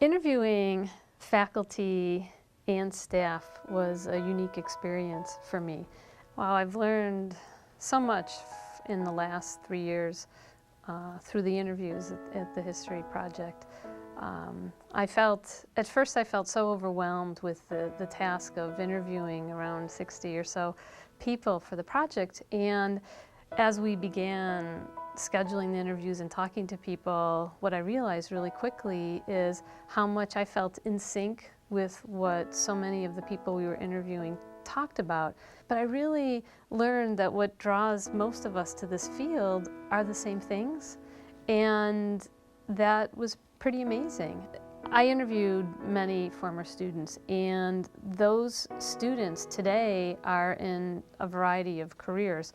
Interviewing faculty and staff was a unique experience for me. Wow, I've learned so much in the last 3 years through the interviews at the History Project. At first I felt so overwhelmed with the task of interviewing around 60 or so people for the project, and as we began scheduling the interviews and talking to people, what I realized really quickly is how much I felt in sync with what so many of the people we were interviewing talked about. But I really learned that what draws most of us to this field are the same things, and that was pretty amazing. I interviewed many former students, and those students today are in a variety of careers.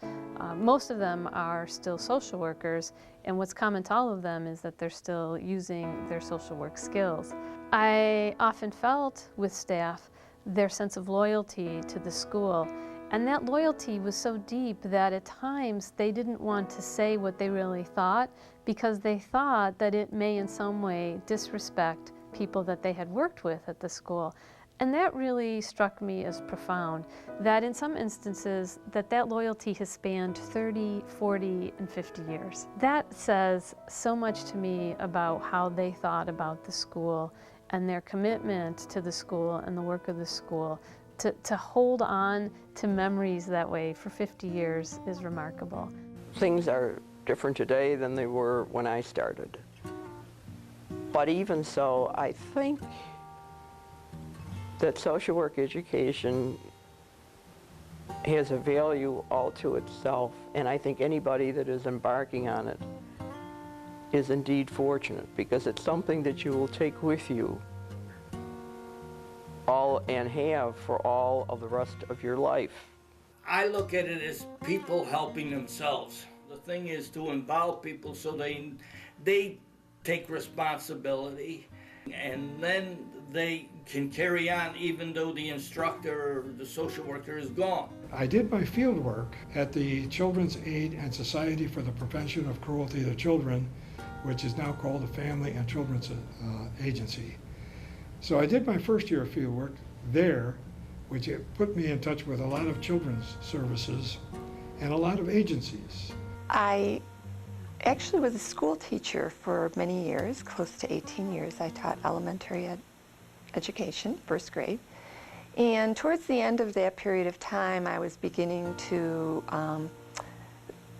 Most of them are still social workers, and what's common to all of them is that they're still using their social work skills. I often felt with staff their sense of loyalty to the school, and that loyalty was so deep that at times they didn't want to say what they really thought because they thought that it may in some way disrespect people that they had worked with at the school. And that really struck me as profound, that in some instances that loyalty has spanned 30, 40, and 50 years. That says so much to me about how they thought about the school and their commitment to the school and the work of the school. To hold on to memories that way for 50 years is remarkable. Things are different today than they were when I started. But even so, I think that social work education has a value all to itself, and I think anybody that is embarking on it is indeed fortunate, because it's something that you will take with you all and have for all of the rest of your life. I look at it as people helping themselves. The thing is to involve people so they take responsibility, and then they can carry on even though the instructor or the social worker is gone. I did my field work at the Children's Aid and Society for the Prevention of Cruelty to Children, which is now called the Family and Children's Agency. So I did my first year of field work there, which put me in touch with a lot of children's services and a lot of agencies. I actually was a school teacher for many years, close to 18 years. I taught elementary education, first grade. And towards the end of that period of time, I was beginning to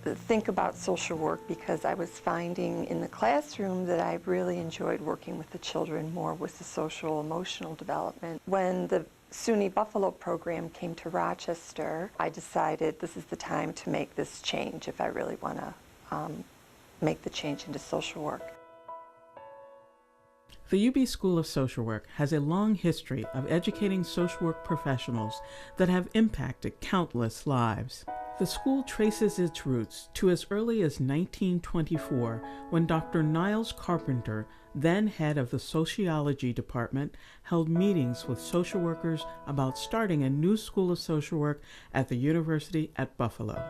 think about social work, because I was finding in the classroom that I really enjoyed working with the children more with the social emotional development. When the SUNY Buffalo program came to Rochester, I decided this is the time to make this change if I really want to make the change into social work. The UB School of Social Work has a long history of educating social work professionals that have impacted countless lives. The school traces its roots to as early as 1924, when Dr. Niles Carpenter, then head of the sociology department, held meetings with social workers about starting a new school of social work at the University at Buffalo.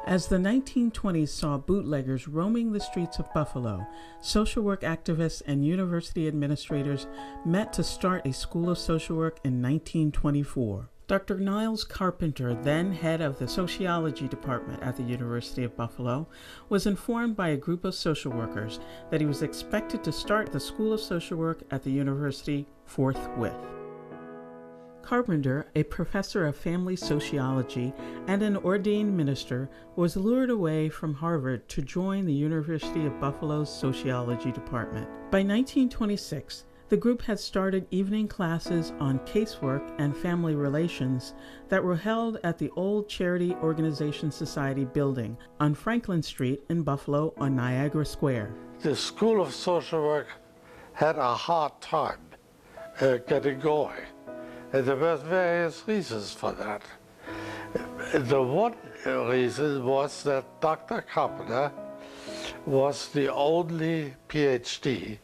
As the 1920s saw bootleggers roaming the streets of Buffalo, social work activists and university administrators met to start a school of social work in 1924. Dr. Niles Carpenter, then head of the sociology department at the University of Buffalo, was informed by a group of social workers that he was expected to start the School of Social Work at the university forthwith. Carpenter, a professor of family sociology and an ordained minister, was lured away from Harvard to join the University of Buffalo's sociology department. By 1926, the group had started evening classes on casework and family relations that were held at the old Charity Organization Society building on Franklin Street in Buffalo on Niagara Square. The School of Social Work had a hard time getting going, and there were various reasons for that. The one reason was that Dr. Carpenter was the only PhD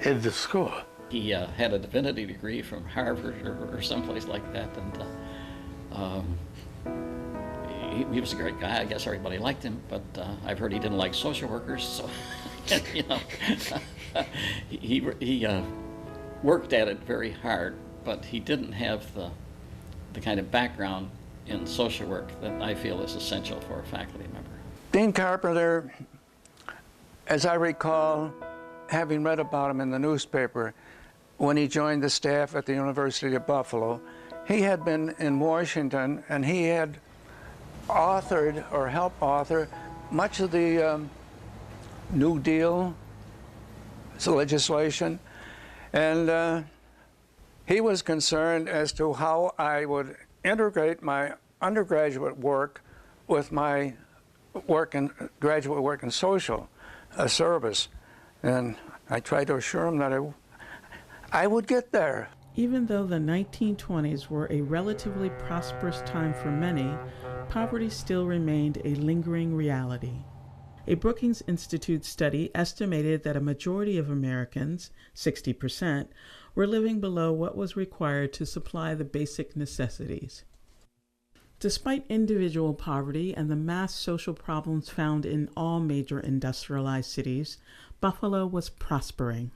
in the school. He had a divinity degree from Harvard or someplace like that, and he was a great guy. I guess everybody liked him, but I've heard he didn't like social workers, so You know, he worked at it very hard, but he didn't have the kind of background in social work that I feel is essential for a faculty member. Dean Carpenter, as I recall, having read about him in the newspaper, when he joined the staff at the University of Buffalo, he had been in Washington and he had authored or helped author much of the New Deal legislation, and he was concerned as to how I would integrate my undergraduate work with my graduate work in social service, and I tried to assure him that I would get there. Even though the 1920s were a relatively prosperous time for many, poverty still remained a lingering reality. A Brookings Institute study estimated that a majority of Americans, 60%, were living below what was required to supply the basic necessities. Despite individual poverty and the mass social problems found in all major industrialized cities, Buffalo was prospering.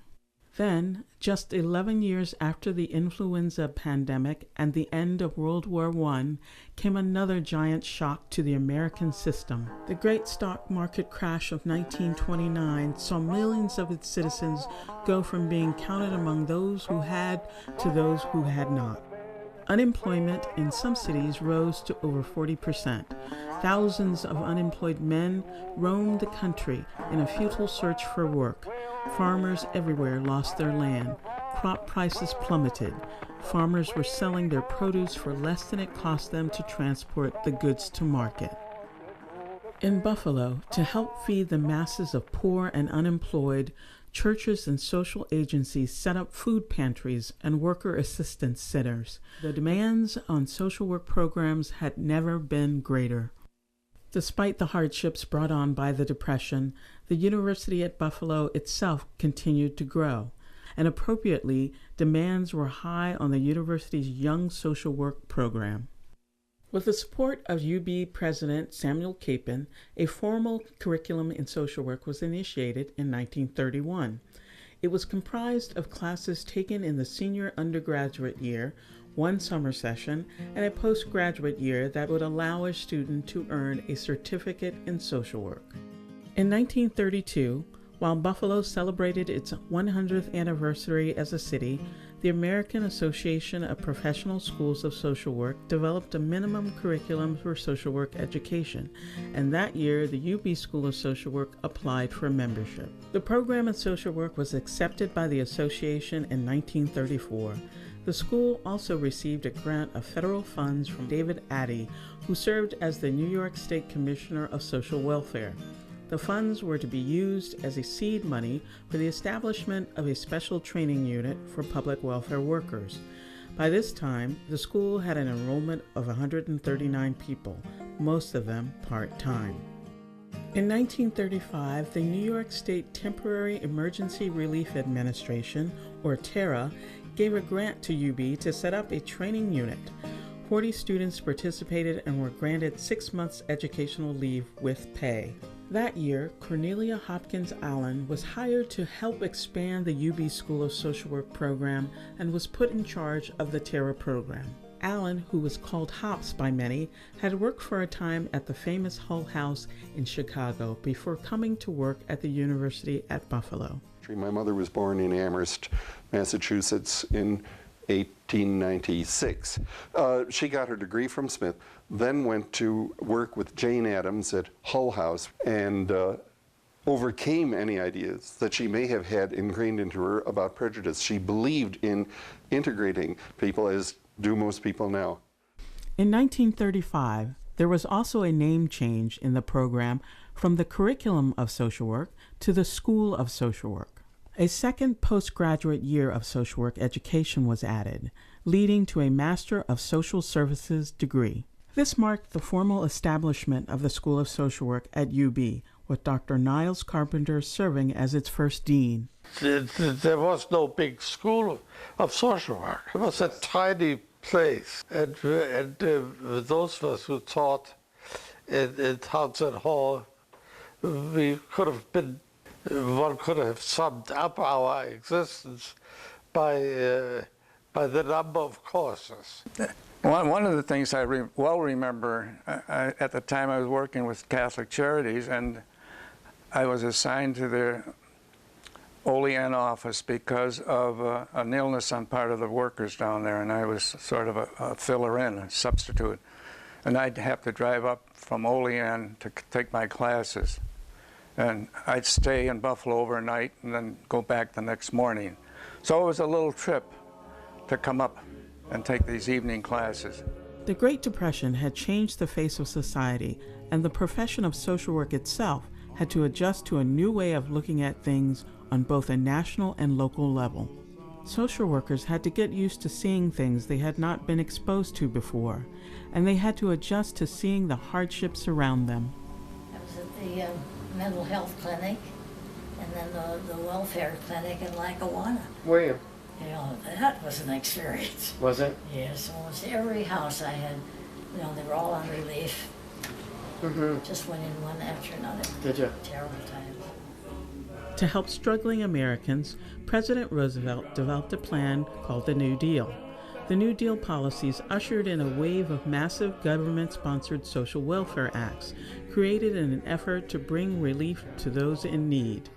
Then, just 11 years after the influenza pandemic and the end of World War I, came another giant shock to the American system. The great stock market crash of 1929 saw millions of its citizens go from being counted among those who had to those who had not. Unemployment in some cities rose to over 40%. Thousands of unemployed men roamed the country in a futile search for work. Farmers everywhere lost their land. Crop prices plummeted. Farmers were selling their produce for less than it cost them to transport the goods to market. In Buffalo, to help feed the masses of poor and unemployed, churches and social agencies set up food pantries and worker assistance centers. The demands on social work programs had never been greater. Despite the hardships brought on by the Depression, the University at Buffalo itself continued to grow, and appropriately, demands were high on the university's Young Social Work program. With the support of UB President Samuel Capon, a formal curriculum in social work was initiated in 1931. It was comprised of classes taken in the senior undergraduate year, one summer session, and a postgraduate year that would allow a student to earn a certificate in social work. In 1932, while Buffalo celebrated its 100th anniversary as a city, the American Association of Professional Schools of Social Work developed a minimum curriculum for social work education, and that year the UB School of Social Work applied for membership. The program in social work was accepted by the association in 1934. The school also received a grant of federal funds from David Addy, who served as the New York State Commissioner of Social Welfare. The funds were to be used as a seed money for the establishment of a special training unit for public welfare workers. By this time, the school had an enrollment of 139 people, most of them part-time. In 1935, the New York State Temporary Emergency Relief Administration, or TERA, gave a grant to UB to set up a training unit. 40 students participated and were granted 6 months educational leave with pay. That year, Cornelia Hopkins Allen was hired to help expand the UB School of Social Work program and was put in charge of the TERA program. Allen, who was called Hops by many, had worked for a time at the famous Hull House in Chicago before coming to work at the University at Buffalo. My mother was born in Amherst, Massachusetts in 1896. She got her degree from Smith, then went to work with Jane Addams at Hull House and overcame any ideas that she may have had ingrained into her about prejudice. She believed in integrating people, as do most people now. In 1935, there was also a name change in the program from the Curriculum of Social Work to the School of Social Work. A second postgraduate year of social work education was added, leading to a Master of Social Services degree. This marked the formal establishment of the School of Social Work at UB, with Dr. Niles Carpenter serving as its first dean. There was no big school of social work. It was a tiny place, and those of us who taught in Townsend Hall, we could have been one could have summed up our existence by the number of courses. One of the things I remember, at the time I was working with Catholic Charities, and I was assigned to the Olean office because of an illness on part of the workers down there, and I was sort of a filler-in, a substitute. And I'd have to drive up from Olean to take my classes. And I'd stay in Buffalo overnight and then go back the next morning. So it was a little trip to come up and take these evening classes. The Great Depression had changed the face of society, and the profession of social work itself had to adjust to a new way of looking at things on both a national and local level. Social workers had to get used to seeing things they had not been exposed to before, and they had to adjust to seeing the hardships around them. I was at the mental health clinic and then the welfare clinic in Lackawanna. Were you? You know, that was an experience. Was it? Yes, almost every house I had, you know, they were all on relief. Mm-hmm. Just went in one after another. Did you? Terrible times. To help struggling Americans, President Roosevelt developed a plan called the New Deal. The New Deal policies ushered in a wave of massive government-sponsored social welfare acts, created in an effort to bring relief to those in need.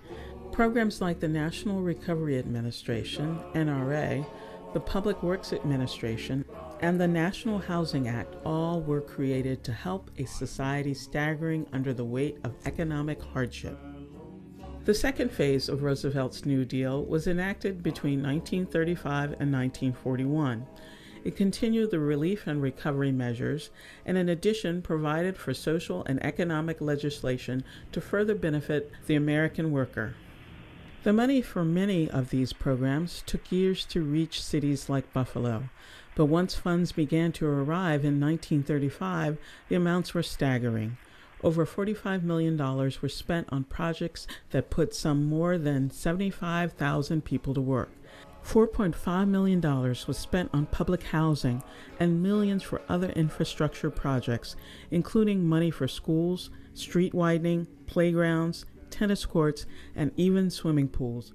Programs like the National Recovery Administration, NRA, the Public Works Administration, and the National Housing Act all were created to help a society staggering under the weight of economic hardship. The second phase of Roosevelt's New Deal was enacted between 1935 and 1941. It continued the relief and recovery measures, and in addition provided for social and economic legislation to further benefit the American worker. The money for many of these programs took years to reach cities like Buffalo, but once funds began to arrive in 1935, the amounts were staggering. Over $45 million were spent on projects that put some more than 75,000 people to work. $4.5 million was spent on public housing and millions for other infrastructure projects, including money for schools, street widening, playgrounds, tennis courts, and even swimming pools.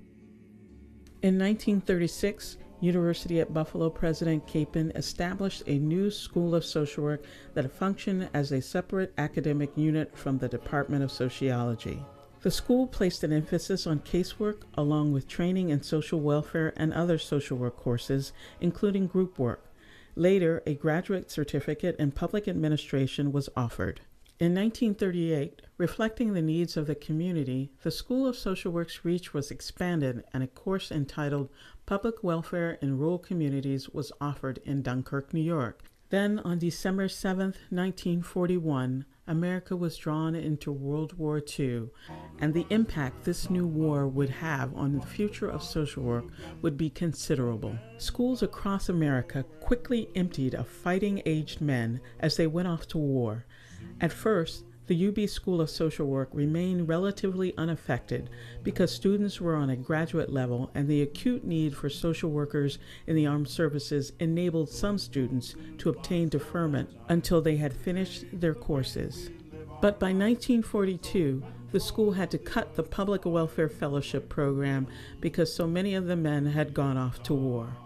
In 1936, University at Buffalo President Capon established a new School of Social Work that functioned as a separate academic unit from the Department of Sociology. The school placed an emphasis on casework along with training in social welfare and other social work courses, including group work. Later, a graduate certificate in public administration was offered. In 1938, reflecting the needs of the community, the School of Social Work's reach was expanded and a course entitled Public Welfare in Rural Communities was offered in Dunkirk, New York. Then, on December 7, 1941, America was drawn into World War II, and the impact this new war would have on the future of social work would be considerable. Schools across America quickly emptied of fighting-aged men as they went off to war. At first, the UB School of Social Work remained relatively unaffected because students were on a graduate level and the acute need for social workers in the armed services enabled some students to obtain deferment until they had finished their courses. But by 1942, the school had to cut the Public Welfare Fellowship program because so many of the men had gone off to war.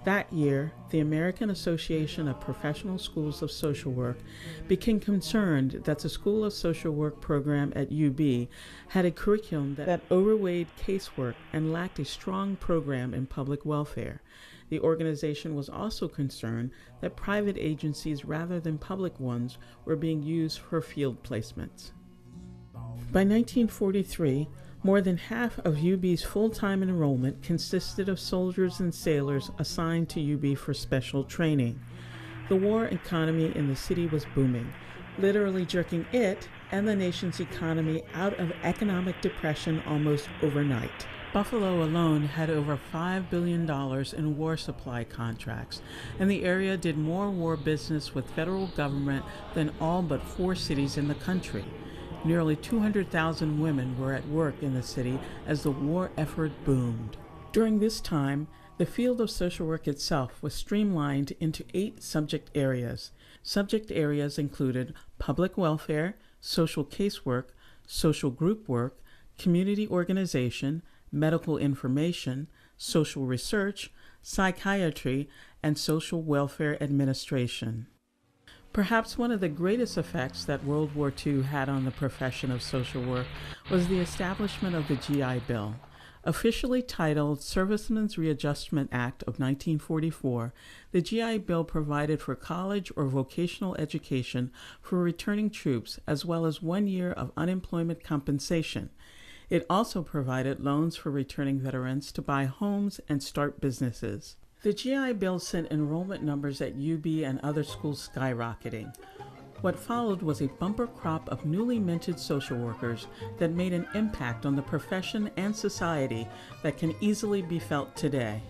That year, the American Association of Professional Schools of Social Work became concerned that the School of Social Work program at UB had a curriculum that overweighed casework and lacked a strong program in public welfare. The organization was also concerned that private agencies rather than public ones were being used for field placements. By 1943, more than half of UB's full-time enrollment consisted of soldiers and sailors assigned to UB for special training. The war economy in the city was booming, literally jerking it and the nation's economy out of economic depression almost overnight. Buffalo alone had over $5 billion in war supply contracts, and the area did more war business with federal government than all but 4 cities in the country. Nearly 200,000 women were at work in the city as the war effort boomed. During this time, the field of social work itself was streamlined into 8 subject areas. Subject areas included public welfare, social casework, social group work, community organization, medical information, social research, psychiatry, and social welfare administration. Perhaps one of the greatest effects that World War II had on the profession of social work was the establishment of the GI Bill. Officially titled Servicemen's Readjustment Act of 1944, the GI Bill provided for college or vocational education for returning troops, as well as 1 year of unemployment compensation. It also provided loans for returning veterans to buy homes and start businesses. The GI Bill sent enrollment numbers at UB and other schools skyrocketing. What followed was a bumper crop of newly minted social workers that made an impact on the profession and society that can easily be felt today.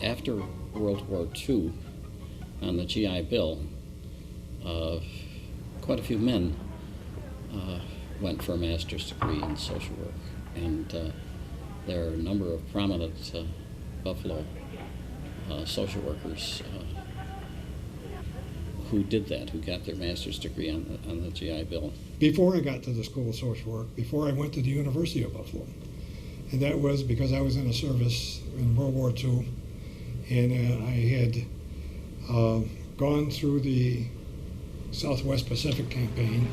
After World War II, on the GI Bill, quite a few men went for a master's degree in social work, and there are a number of prominent Buffalo social workers who did that, who got their master's degree on the GI Bill. Before I got to the School of Social Work, before I went to the University of Buffalo, and that was because I was in a service in World War II, and I had gone through the Southwest Pacific campaign.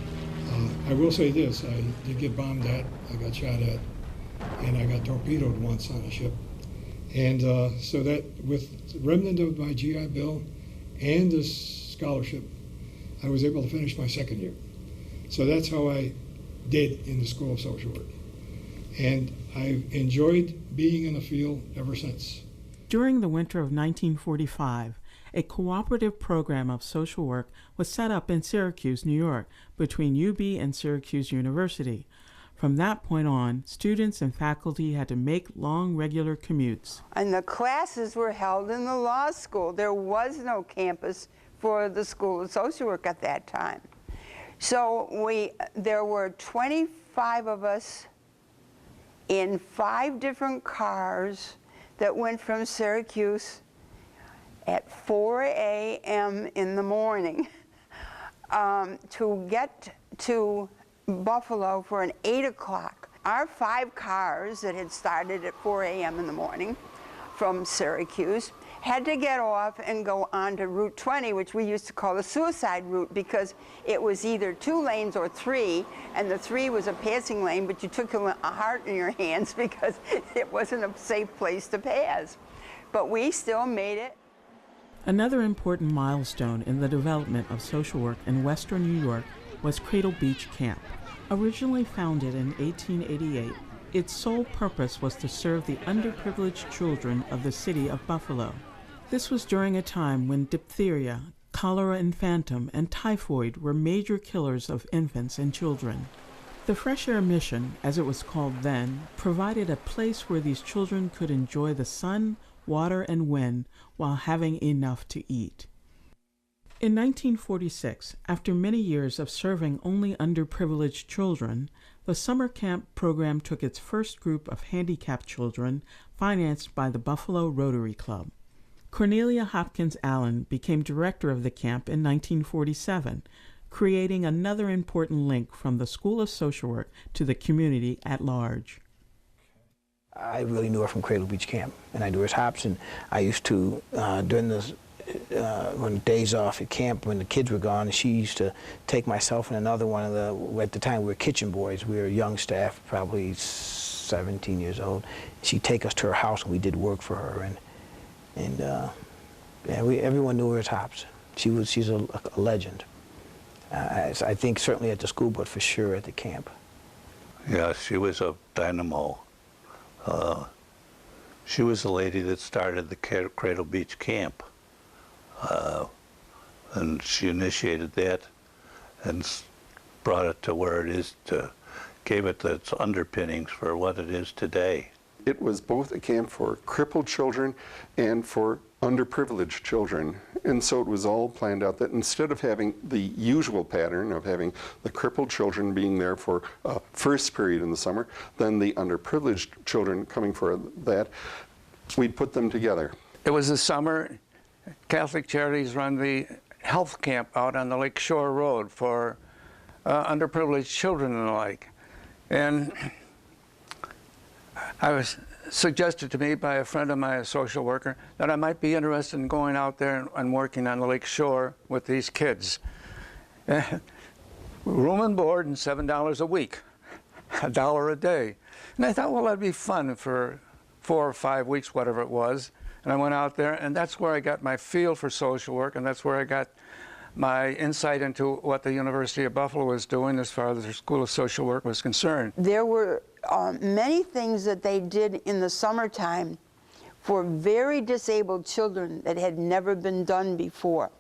I will say this, I did get bombed at, I got shot at, and I got torpedoed once on a ship. And so that with the remnant of my GI Bill and this scholarship, I was able to finish my second year. So that's how I did in the School of Social Work. And I've enjoyed being in the field ever since. During the winter of 1945, a cooperative program of social work was set up in Syracuse, New York, between UB and Syracuse University. From that point on, students and faculty had to make long, regular commutes. And the classes were held in the law school. There was no campus for the School of Social Work at that time. So there were 25 of us in 5 different cars that went from Syracuse at 4 a.m. in the morning to get to Buffalo for an 8 o'clock. Our 5 cars that had started at 4 a.m. in the morning from Syracuse had to get off and go on to Route 20, which we used to call the suicide route, because it was either 2 lanes or 3, and the 3 was a passing lane, but you took a heart in your hands because it wasn't a safe place to pass. But we still made it. Another important milestone in the development of social work in Western New York was Cradle Beach Camp. Originally founded in 1888, its sole purpose was to serve the underprivileged children of the city of Buffalo. This was during a time when diphtheria, cholera infantum, and typhoid were major killers of infants and children. The Fresh Air Mission, as it was called then, provided a place where these children could enjoy the sun, water, and wind while having enough to eat. In 1946, after many years of serving only underprivileged children, the summer camp program took its first group of handicapped children, financed by the Buffalo Rotary Club. Cornelia Hopkins Allen became director of the camp in 1947, creating another important link from the School of Social Work to the community at large. I really knew her from Cradle Beach Camp, and I knew her as Hopkins. I used to, during the when days off at camp, when the kids were gone, she used to take myself and another one of the, at the time we were kitchen boys, we were young staff, probably 17 years old. She'd take us to her house and we did work for her, and yeah, everyone knew her as Hops. She's a legend. I think certainly at the school, but for sure at the camp. Yeah, she was a dynamo. She was the lady that started the Cradle Beach Camp. And she initiated that and brought it to where it is, gave it its underpinnings for what it is today. It was both a camp for crippled children and for underprivileged children. And so it was all planned out that instead of having the usual pattern of having the crippled children being there for first period in the summer, then the underprivileged children coming for that, we'd put them together. It was the summer. Catholic Charities run the health camp out on the Lake Shore Road for underprivileged children and the like. And I was suggested to me by a friend of mine, a social worker, that I might be interested in going out there and working on the lake shore with these kids. Room and board and $7 a week, $1 a day. And I thought, well, that'd be fun for 4 or 5 weeks, whatever it was. And I went out there, and that's where I got my feel for social work, and that's where I got my insight into what the University of Buffalo was doing as far as their School of Social Work was concerned. There were many things that they did in the summertime for very disabled children that had never been done before.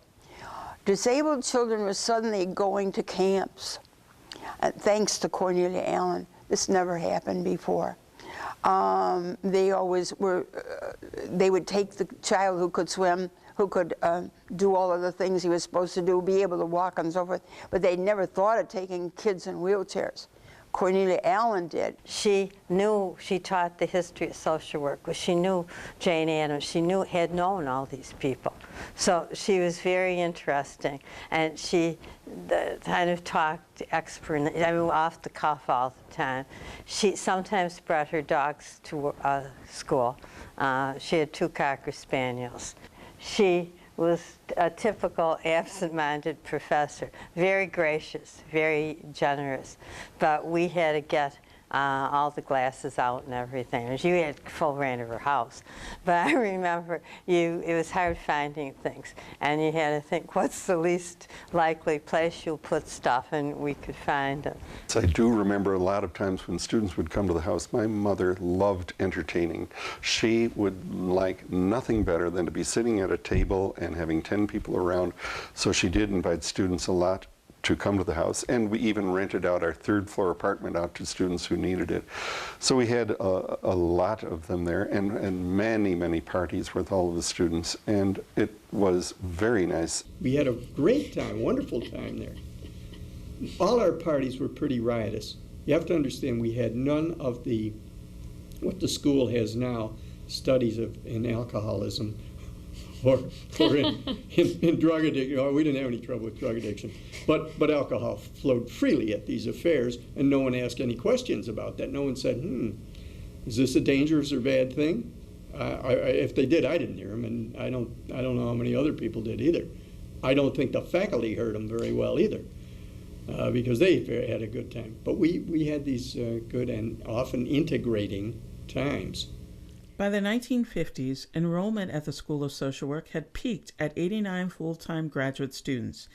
Disabled children were suddenly going to camps, thanks to Cornelia Allen. This never happened before. They always were, they would take the child who could swim, who could do all of the things he was supposed to do, be able to walk and so forth, but they never thought of taking kids in wheelchairs. Cornelia Allen did. She knew, she taught the history of social work. She knew Jane Addams. She had known all these people. So she was very interesting. And she kind of talked expertly, I mean, off the cuff all the time. She sometimes brought her dogs to school. She had 2 Cocker Spaniels. She was a typical absent-minded professor, very gracious, very generous, but we had to get all the glasses out and everything. She had full reign of her house, but I remember it was hard finding things, and you had to think, what's the least likely place you'll put stuff, and we could find it. I do remember a lot of times when students would come to the house, my mother loved entertaining. She would like nothing better than to be sitting at a table and having 10 people around, so she did invite students a lot to come to the house, and we even rented out our 3rd floor apartment out to students who needed it. So we had a lot of them there, and many, many parties with all of the students, and it was very nice. We had a great time, wonderful time there. All our parties were pretty riotous. You have to understand, we had none of what the school has now, studies in alcoholism, or in drug addiction. Oh, we didn't have any trouble with drug addiction. But alcohol flowed freely at these affairs, and no one asked any questions about that. No one said, is this a dangerous or bad thing? If they did, I didn't hear them, and I don't know how many other people did either. I don't think the faculty heard them very well either, because they had a good time. But we had these good and often integrating times. By the 1950s, enrollment at the School of Social Work had peaked at 89 full-time graduate students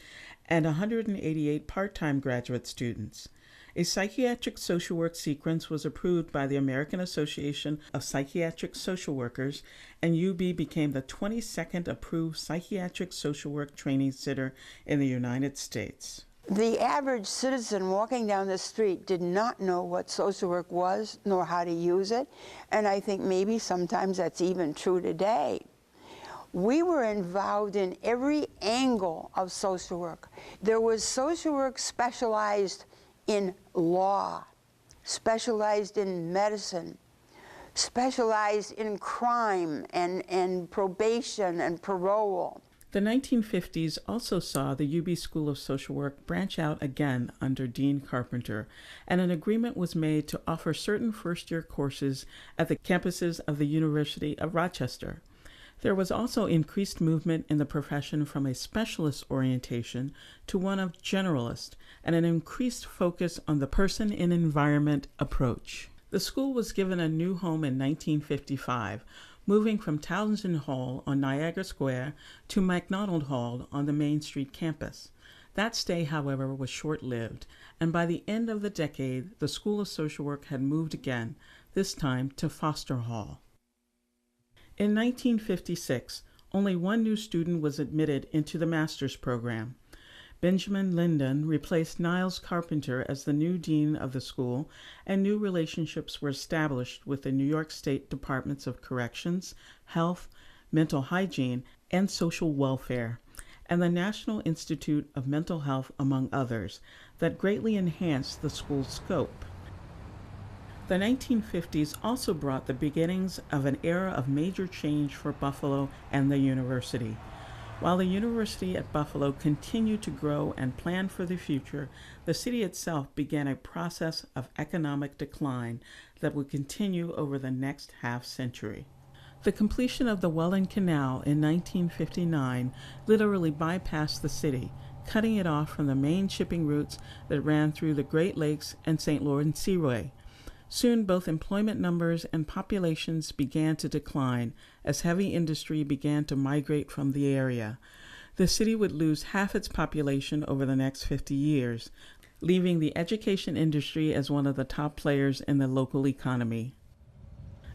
and 188 part-time graduate students. A psychiatric social work sequence was approved by the American Association of Psychiatric Social Workers, and UB became the 22nd approved psychiatric social work training center in the United States. The average citizen walking down the street did not know what social work was nor how to use it, and I think maybe sometimes that's even true today. We were involved in every angle of social work. There was social work specialized in law, specialized in medicine, specialized in crime and probation and parole. The 1950s also saw the UB School of Social Work branch out again under Dean Carpenter, and an agreement was made to offer certain first-year courses at the campuses of the University of Rochester. There was also increased movement in the profession from a specialist orientation to one of generalist, and an increased focus on the person and environment approach. The school was given a new home in 1955, moving from Townsend Hall on Niagara Square to McDonald Hall on the Main Street campus. That stay, however, was short-lived, and by the end of the decade, the School of Social Work had moved again, this time to Foster Hall. In 1956, only one new student was admitted into the master's program. Benjamin Linden replaced Niles Carpenter as the new dean of the school, and new relationships were established with the New York State Departments of Corrections, Health, Mental Hygiene, and Social Welfare, and the National Institute of Mental Health, among others, that greatly enhanced the school's scope. The 1950s also brought the beginnings of an era of major change for Buffalo and the university. While the University at Buffalo continued to grow and plan for the future, the city itself began a process of economic decline that would continue over the next half-century. The completion of the Welland Canal in 1959 literally bypassed the city, cutting it off from the main shipping routes that ran through the Great Lakes and St. Lawrence Seaway. Soon both employment numbers and populations began to decline as heavy industry began to migrate from the area. The city would lose half its population over the next 50 years, leaving the education industry as one of the top players in the local economy.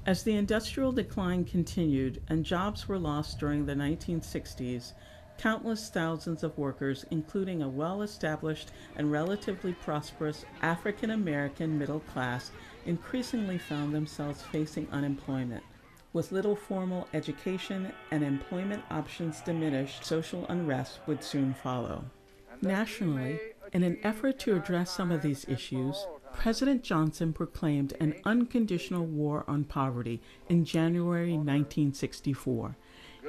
As the industrial decline continued and jobs were lost during the 1960s, countless thousands of workers, including a well-established and relatively prosperous African-American middle class, increasingly found themselves facing unemployment. With little formal education and employment options diminished, social unrest would soon follow. Nationally, in an effort to address some of these issues, President Johnson proclaimed an unconditional war on poverty in January 1964.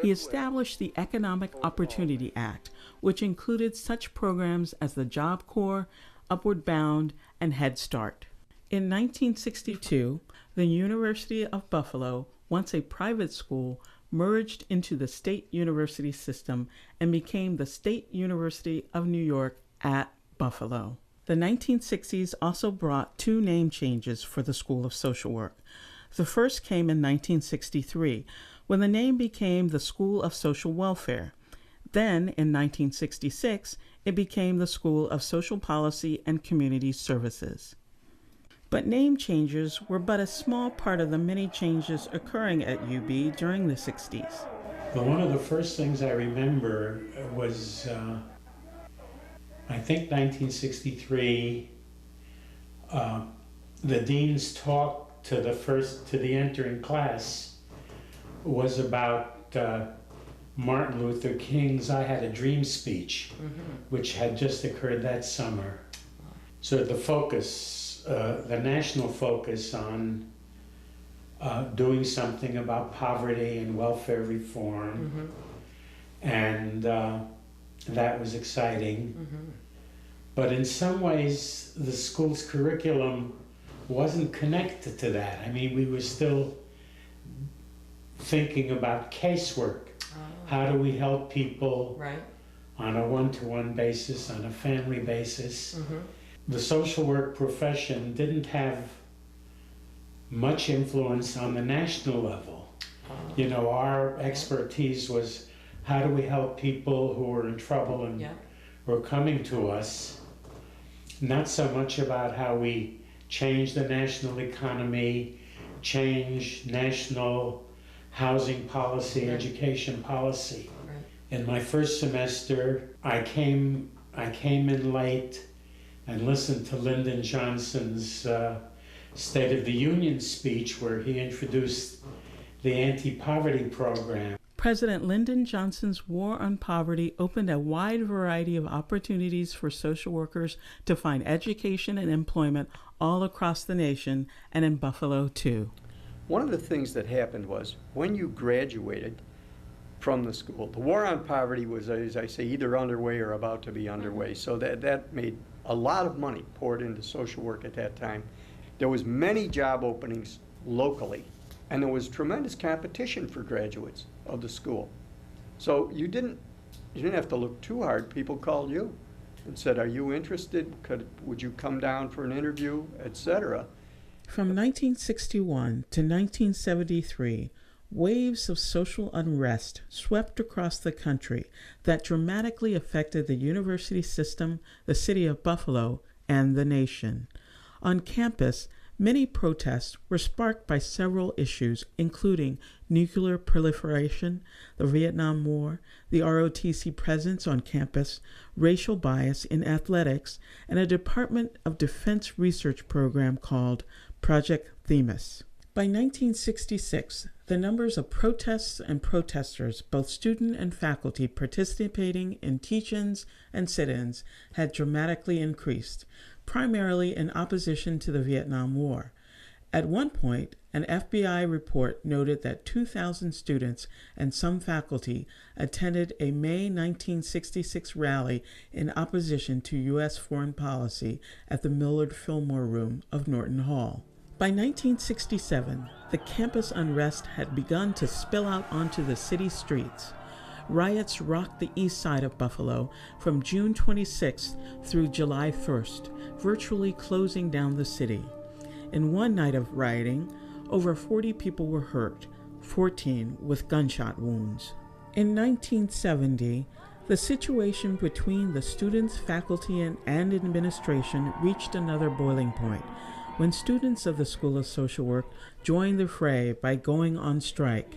He established the Economic Opportunity Act, which included such programs as the Job Corps, Upward Bound, and Head Start. In 1962, the University of Buffalo, once a private school, merged into the state university system and became the State University of New York at Buffalo. The 1960s also brought two name changes for the School of Social Work. The first came in 1963, when the name became the School of Social Welfare. Then, in 1966, it became the School of Social Policy and Community Services. But name changes were but a small part of the many changes occurring at UB during the 60s. Well, one of the first things I remember was, I think 1963, the dean's talk to the entering class was about Martin Luther King's I Had a Dream speech, which had just occurred that summer. So the focus, the national focus on doing something about poverty and welfare reform, and that was exciting. But in some ways, the school's curriculum wasn't connected to that. I mean, we were still thinking about casework. How do we help people on a one-to-one basis, on a family basis? The social work profession didn't have much influence on the national level. You know, our expertise was how do we help people who are in trouble and were coming to us. Not so much about how we change the national economy, change national housing policy, education policy. In my first semester, I came in late and listened to Lyndon Johnson's State of the Union speech where he introduced the anti-poverty program. President Lyndon Johnson's War on Poverty opened a wide variety of opportunities for social workers to find education and employment all across the nation and in Buffalo too. One of the things that happened was when you graduated from the school, the war on poverty was, as I say, either underway or about to be underway. So that made a lot of money poured into social work at that time. There was many job openings locally, and there was tremendous competition for graduates of the school. So you didn't have to look too hard. People called you and said, "Are you interested? Would you come down for an interview?" etc. From 1961 to 1973, waves of social unrest swept across the country that dramatically affected the university system, the city of Buffalo, and the nation. On campus, many protests were sparked by several issues, including nuclear proliferation, the Vietnam War, the ROTC presence on campus, racial bias in athletics, and a Department of Defense research program called Project Themis. By 1966, the numbers of protests and protesters, both student and faculty, participating in teach-ins and sit-ins had dramatically increased, primarily in opposition to the Vietnam War. At one point, an FBI report noted that 2,000 students and some faculty attended a May 1966 rally in opposition to U.S. foreign policy at the Millard Fillmore Room of Norton Hall. By 1967, the campus unrest had begun to spill out onto the city streets. Riots rocked the east side of Buffalo from June 26th through July 1st, virtually closing down the city. In one night of rioting, over 40 people were hurt, 14 with gunshot wounds. In 1970, the situation between the students, faculty, and administration reached another boiling point when students of the School of Social Work joined the fray by going on strike.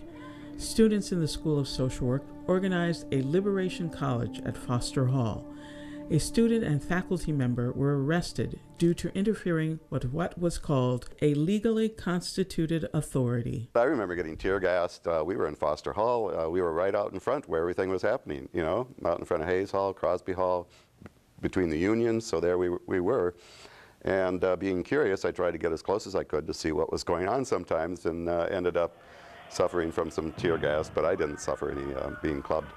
Students in the School of Social Work organized a liberation college at Foster Hall. A student and faculty member were arrested due to interfering with what was called a legally constituted authority. I remember getting tear gassed. We were in Foster Hall. We were right out in front where everything was happening, you know, out in front of Hayes Hall, Crosby Hall, between the unions, so there we were. And being curious, I tried to get as close as I could to see what was going on sometimes, and ended up suffering from some tear gas, but I didn't suffer any being clubbed.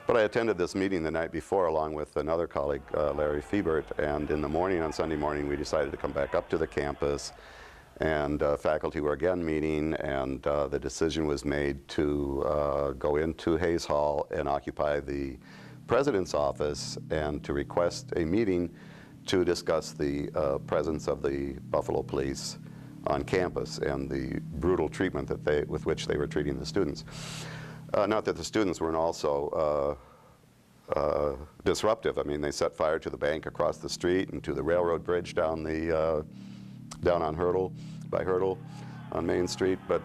But I attended this meeting the night before along with another colleague, Larry Fiebert, and in the morning, on Sunday morning, we decided to come back up to the campus, and faculty were again meeting, and the decision was made to go into Hayes Hall and occupy the president's office and to request a meeting to discuss the presence of the Buffalo police on campus and the brutal treatment that with which they were treating the students. Not that the students weren't also disruptive. I mean, they set fire to the bank across the street and to the railroad bridge down on Hurdle, by Hurdle on Main Street. But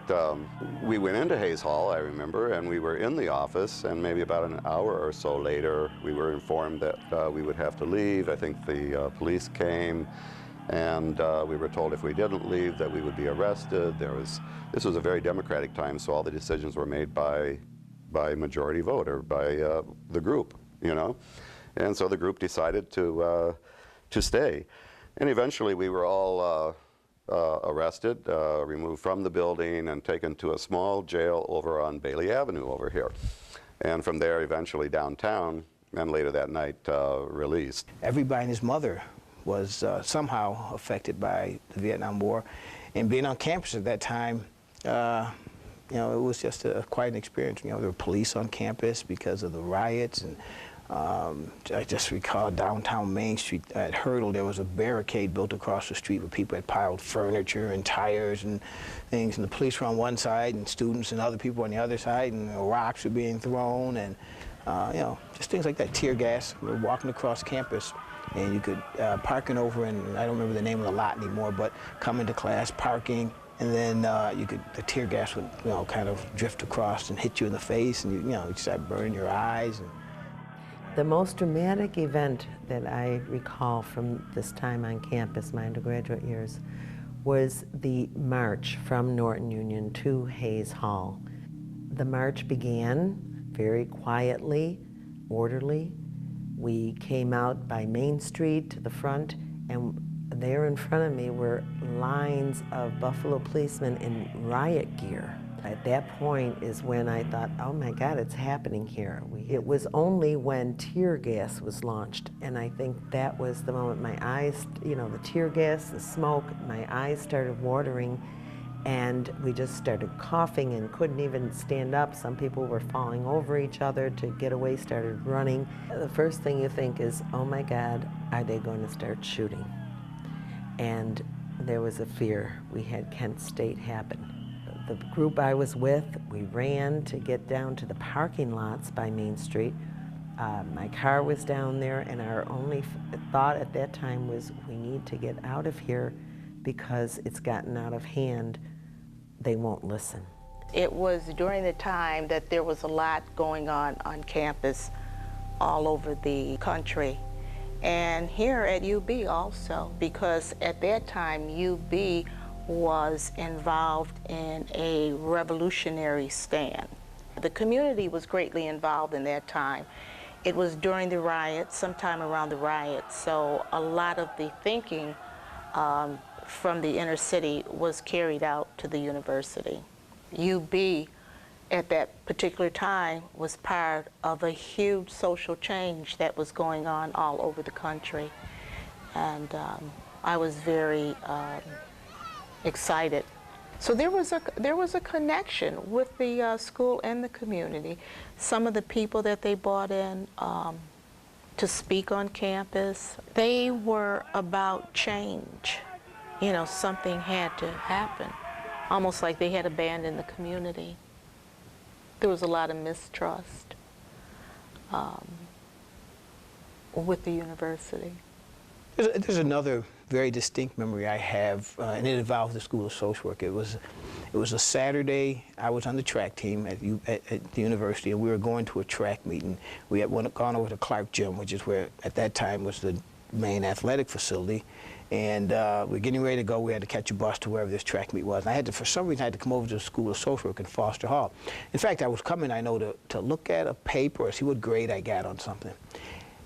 we went into Hayes Hall, I remember, and we were in the office, and maybe about an hour or so later, we were informed that we would have to leave. I think the police came, and we were told if we didn't leave that we would be arrested. This was a very democratic time, so all the decisions were made by majority vote, or by the group, you know. And so the group decided to stay. And eventually we were all arrested, removed from the building, and taken to a small jail over on Bailey Avenue over here. And from there eventually downtown, and later that night released. Everybody and his mother was somehow affected by the Vietnam War. And being on campus at that time, you know, it was just quite an experience. You know, there were police on campus because of the riots, and I just recall downtown Main Street at Hurdle, there was a barricade built across the street where people had piled furniture and tires and things, and the police were on one side and students and other people on the other side, and rocks were being thrown, and you know, just things like that. Tear gas. We were walking across campus, and you could parking over, and I don't remember the name of the lot anymore, but come into class, parking, and then the tear gas would, you know, kind of drift across and hit you in the face, and you know, you start burning your eyes. And the most dramatic event that I recall from this time on campus, my undergraduate years, was the march from Norton Union to Hayes Hall. The march began very quietly, orderly. We came out by Main Street to the front, and there in front of me were lines of Buffalo policemen in riot gear. At that point is when I thought, oh my God, it's happening here. It was only when tear gas was launched, and I think that was the moment my eyes, you know, the tear gas, the smoke, my eyes started watering, and we just started coughing and couldn't even stand up. Some people were falling over each other to get away, started running. The first thing you think is, oh my God, are they going to start shooting? And there was a fear. We had Kent State happen. The group I was with, we ran to get down to the parking lots by Main Street. My car was down there, and our only thought at that time was, we need to get out of here because it's gotten out of hand. They won't listen. It was during the time that there was a lot going on campus all over the country. And here at UB also, because at that time UB was involved in a revolutionary stand. The community was greatly involved in that time. It was during the riots, sometime around the riots, so a lot of the thinking from the inner city was carried out to the university. UB at that particular time was part of a huge social change that was going on all over the country. And I was very excited. So there was a connection with the school and the community. Some of the people that they brought in to speak on campus, they were about change. You know, something had to happen. Almost like they had abandoned the community. There was a lot of mistrust with the university. There's another very distinct memory I have, and it involves the School of Social Work. It was a Saturday. I was on the track team at the university, and we were going to a track meeting. We had gone over to Clark Gym, which is where, at that time, was the main athletic facility. And we're getting ready to go. We had to catch a bus to wherever this track meet was. And I had to, for some reason, I had to come over to the School of Social Work in Foster Hall. In fact, I was coming, I know, to look at a paper or see what grade I got on something.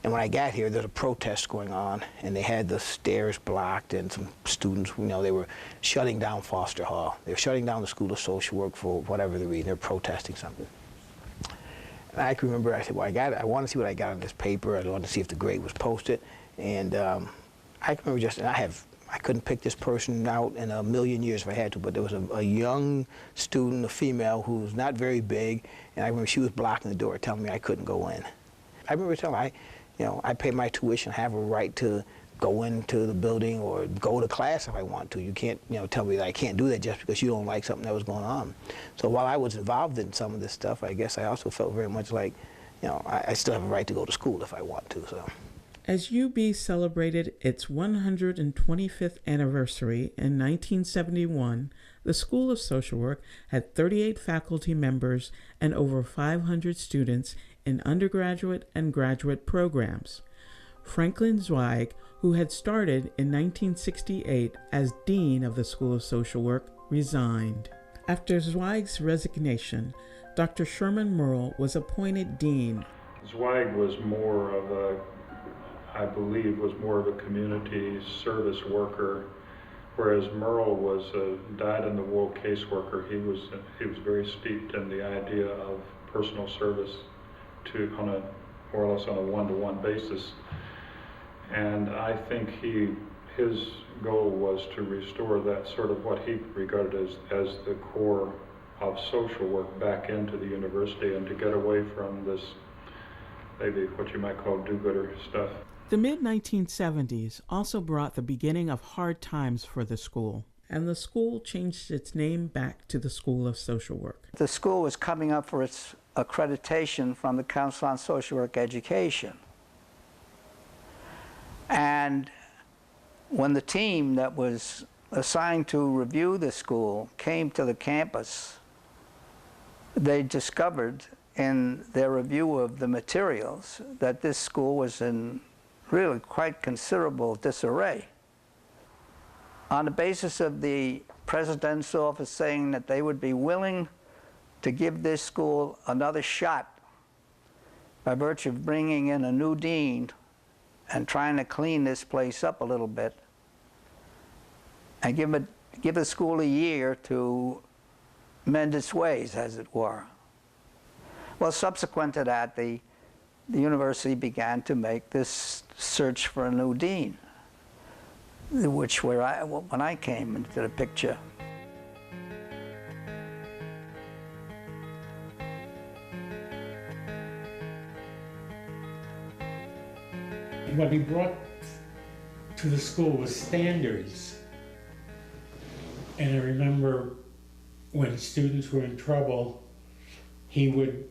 And when I got here, there's a protest going on, and they had the stairs blocked, and some students, you know, they were shutting down Foster Hall. They were shutting down the School of Social Work for whatever the reason. They were protesting something. And I can remember, I said, well, I want to see what I got on this paper. I want to see if the grade was posted. And I can remember just, and I couldn't pick this person out in a million years if I had to, but there was a young student, a female, who was not very big, and I remember she was blocking the door, telling me I couldn't go in. I remember telling her, I pay my tuition, I have a right to go into the building or go to class if I want to. You can't, tell me that I can't do that just because you don't like something that was going on. So while I was involved in some of this stuff, I guess I also felt very much like, I still have a right to go to school if I want to. So. As UB celebrated its 125th anniversary in 1971, the School of Social Work had 38 faculty members and over 500 students in undergraduate and graduate programs. Franklin Zweig, who had started in 1968 as Dean of the School of Social Work, resigned. After Zweig's resignation, Dr. Sherman Merle was appointed Dean. Zweig was more of a community service worker, whereas Merle was a dyed-in-the-wool caseworker. He was very steeped in the idea of personal service on a more or less on a one-to-one basis. And I think his goal was to restore that sort of what he regarded as the core of social work back into the university and to get away from this maybe what you might call do-gooder stuff. The mid-1970s also brought the beginning of hard times for the school, and the school changed its name back to the School of Social Work. The school was coming up for its accreditation from the Council on Social Work Education. And when the team that was assigned to review the school came to the campus, they discovered in their review of the materials that this school was in really quite considerable disarray. On the basis of the president's office saying that they would be willing to give this school another shot by virtue of bringing in a new dean and trying to clean this place up a little bit and give the school a year to mend its ways, as it were. Well, subsequent to that, the university began to make this search for a new dean, when I came into the picture. What he brought to the school was standards. And I remember when students were in trouble, he would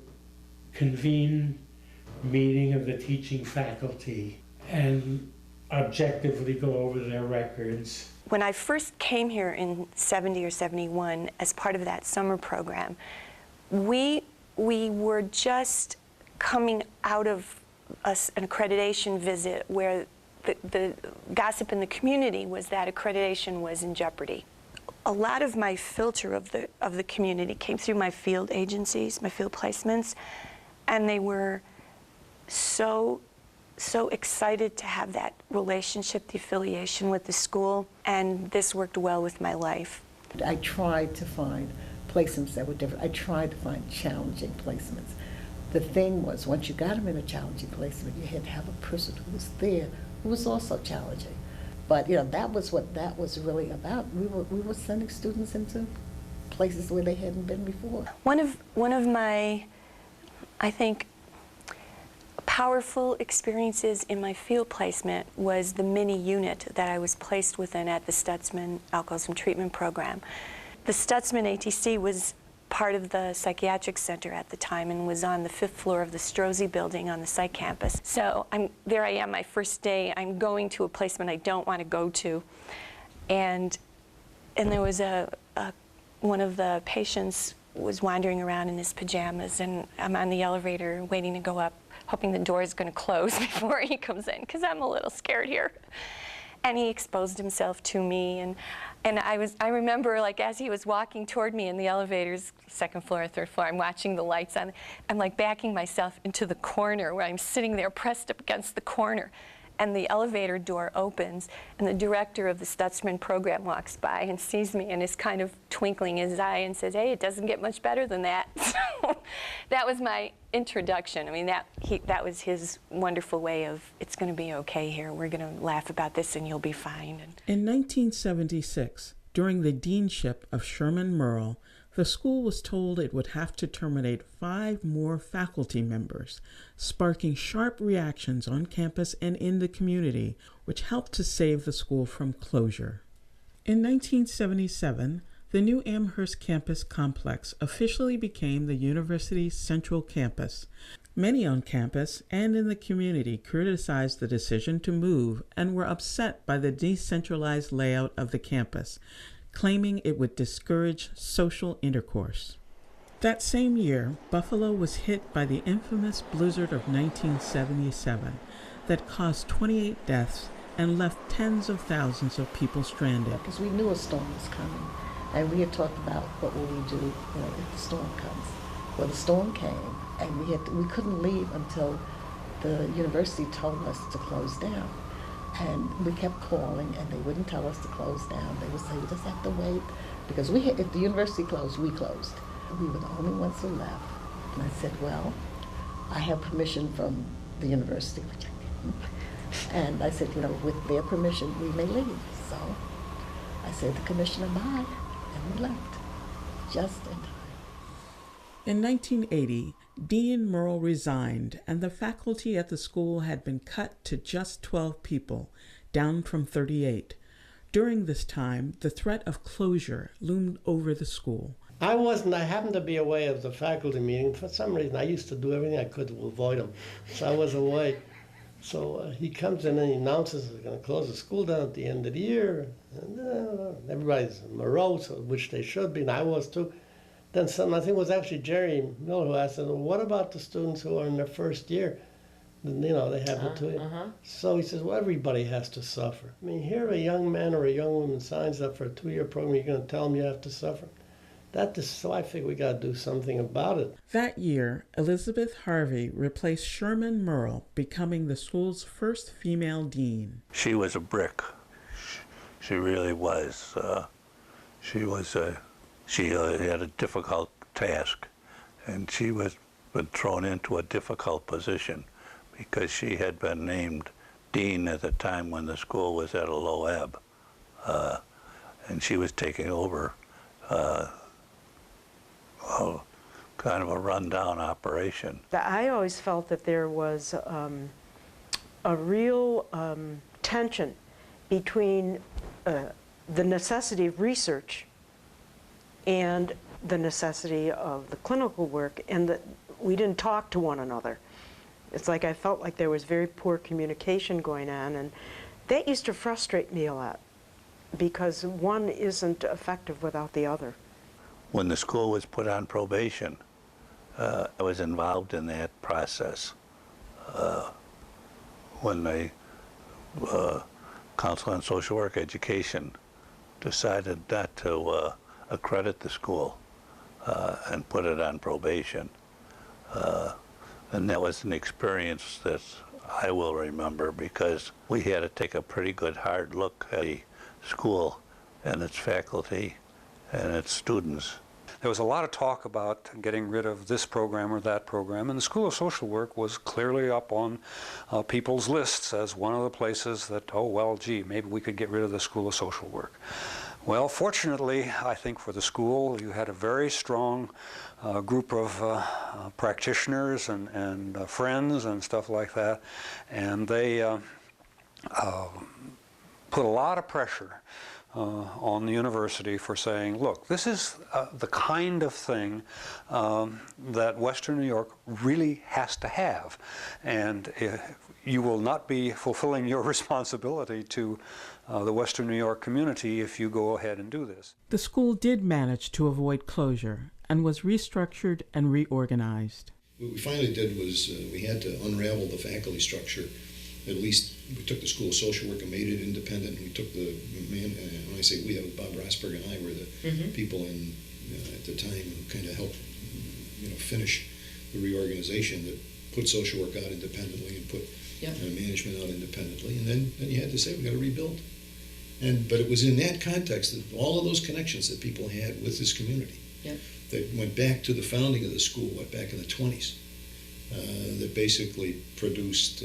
convene a meeting of the teaching faculty and objectively go over their records. When I first came here in 70 or 71 as part of that summer program, we were just coming out of an accreditation visit where the gossip in the community was that accreditation was in jeopardy. A lot of my filter of the community came through my field agencies, my field placements, and they were so so excited to have that relationship, the affiliation with the school, and this worked well with my life. I tried to find placements that were different. I tried to find challenging placements. The thing was, once you got them in a challenging placement, you had to have a person who was there who was also challenging. But you know, that was what that was really about. We were sending students into places where they hadn't been before. One of my, I think, powerful experiences in my field placement was the mini unit that I was placed within at the Stutzman Alcoholism Treatment Program. The Stutzman ATC was part of the psychiatric center at the time and was on the 5th floor of the Strozzi building on the psych campus. So there I am, my first day. I'm going to a placement I don't want to go to. And there was one of the patients was wandering around in his pajamas, and I'm on the elevator waiting to go up, hoping the door is going to close before he comes in, because I'm a little scared here. And he exposed himself to me, and I remember, like, as he was walking toward me in the elevators, 2nd floor or 3rd floor, I'm watching the lights on. I'm like backing myself into the corner where I'm sitting there pressed up against the corner. And the elevator door opens, and the director of the Stutzman program walks by and sees me and is kind of twinkling his eye and says, "Hey, it doesn't get much better than that." So that was my introduction. I mean, that was his wonderful way of, it's going to be okay here. We're going to laugh about this and you'll be fine. In 1976, during the deanship of Sherman Merle, the school was told it would have to terminate 5 more faculty members, sparking sharp reactions on campus and in the community, which helped to save the school from closure. In 1977, the new Amherst campus complex officially became the university's central campus. Many on campus and in the community criticized the decision to move and were upset by the decentralized layout of the campus, claiming it would discourage social intercourse. That same year, Buffalo was hit by the infamous blizzard of 1977 that caused 28 deaths and left tens of thousands of people stranded. Because we knew a storm was coming, and we had talked about what will we do if the storm comes. Well, the storm came, and we couldn't leave until the university told us to close down. And we kept calling, and they wouldn't tell us to close down. They would say, we just have to wait, because if the university closed, we closed. We were the only ones who left. And I said, well, I have permission from the university, which I didn't. And I said, with their permission, we may leave. So I said, the commissioner, bye, and we left, just in time. In 1980, Dean Merle resigned, and the faculty at the school had been cut to just 12 people, down from 38. During this time, the threat of closure loomed over the school. I happened to be away at the faculty meeting. For some reason, I used to do everything I could to avoid him, so I was away. So he comes in and he announces they're going to close the school down at the end of the year. And everybody's morose, which they should be, and I was too. Then I think it was actually Jerry Miller who asked him, well, what about the students who are in their first year? They have the 2 years. So he says, well, everybody has to suffer. I mean, here a young man or a young woman signs up for a 2-year program, you're going to tell them you have to suffer. So I think we got to do something about it. That year, Elizabeth Harvey replaced Sherman Merle, becoming the school's first female dean. She was a brick. She really was. She had a difficult task, and she was been thrown into a difficult position because she had been named dean at the time when the school was at a low ebb, and she was taking over kind of a rundown operation. I always felt that there was a real tension between the necessity of research and the necessity of the clinical work, and that we didn't talk to one another. It's like I felt like there was very poor communication going on, and that used to frustrate me a lot because one isn't effective without the other. When the school was put on probation, I was involved in that process. When the Council on Social Work Education decided not to accredit the school and put it on probation. And that was an experience that I will remember, because we had to take a pretty good hard look at the school and its faculty and its students. There was a lot of talk about getting rid of this program or that program, and the School of Social Work was clearly up on people's lists as one of the places that, oh, well, gee, maybe we could get rid of the School of Social Work. Well, fortunately, I think for the school, you had a very strong group of practitioners and friends and stuff like that, and they put a lot of pressure on the university for saying, look, this is the kind of thing that Western New York really has to have, and you will not be fulfilling your responsibility to the Western New York community if you go ahead and do this. The school did manage to avoid closure and was restructured and reorganized. What we finally did was we had to unravel the faculty structure. At least we took the School of Social Work and made it independent. We took the man, when I say we, that was Bob Rosberg and I were the people in at the time who kind of helped finish the reorganization that put social work out independently and put management out independently. And then you had to say, we got to rebuild. But it was in that context that all of those connections that people had with this community that went back to the founding of the school, went back in the 20s, that basically produced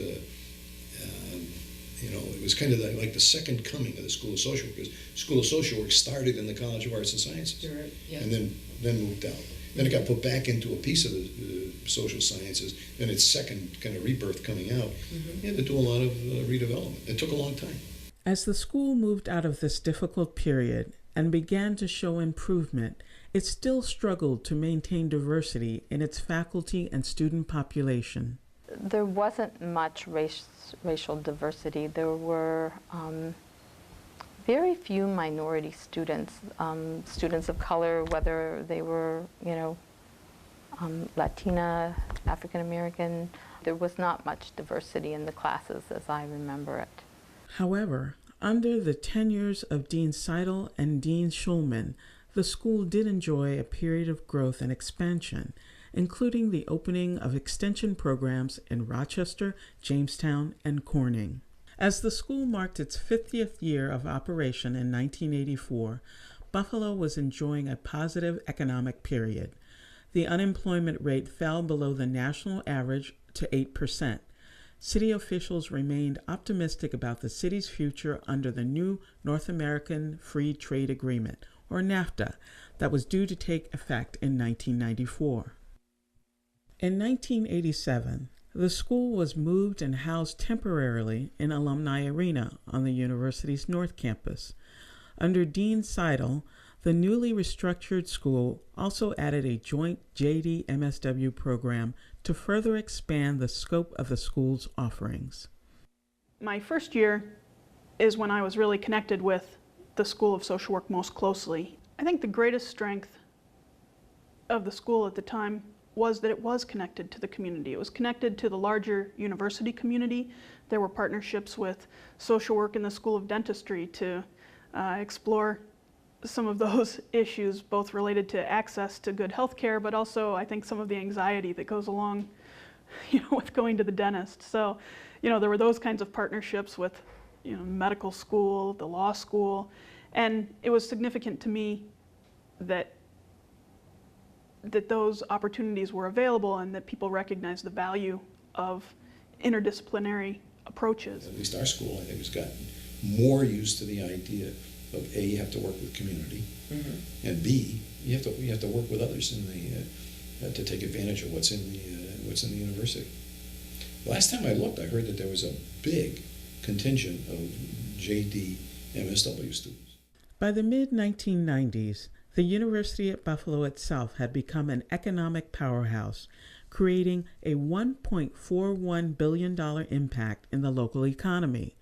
it was kind of like the second coming of the School of Social Work, because School of Social Work started in the College of Arts and Sciences, and then moved out. Then it got put back into a piece of the social sciences, then its second kind of rebirth coming out. You had to do a lot of redevelopment. It took a long time. As the school moved out of this difficult period and began to show improvement, it still struggled to maintain diversity in its faculty and student population. There wasn't much racial diversity. There were very few minority students, students of color, whether they were, Latina, African American. There was not much diversity in the classes as I remember it. However, under the tenures of Dean Seidel and Dean Schulman, the school did enjoy a period of growth and expansion, including the opening of extension programs in Rochester, Jamestown, and Corning. As the school marked its 50th year of operation in 1984, Buffalo was enjoying a positive economic period. The unemployment rate fell below the national average to 8%. City officials remained optimistic about the city's future under the new North American Free Trade Agreement, or NAFTA, that was due to take effect in 1994. In 1987, the school was moved and housed temporarily in Alumni Arena on the university's North Campus. Under Dean Seidel, the newly restructured school also added a joint JD-MSW program to further expand the scope of the school's offerings. My first year is when I was really connected with the School of Social Work most closely. I think the greatest strength of the school at the time was that it was connected to the community. It was connected to the larger university community. There were partnerships with social work in the School of Dentistry to explore some of those issues, both related to access to good health care, but also I think some of the anxiety that goes along with going to the dentist. So, there were those kinds of partnerships with medical school, the law school, and it was significant to me that those opportunities were available and that people recognized the value of interdisciplinary approaches. At least our school, I think, has gotten more used to the idea of A, you have to work with community, and B, you have to work with others in the to take advantage of what's in the university. The last time I looked, I heard that there was a big contingent of JD MSW students. By the mid-1990s, the University at Buffalo itself had become an economic powerhouse, creating a $1.41 billion impact in the local economy.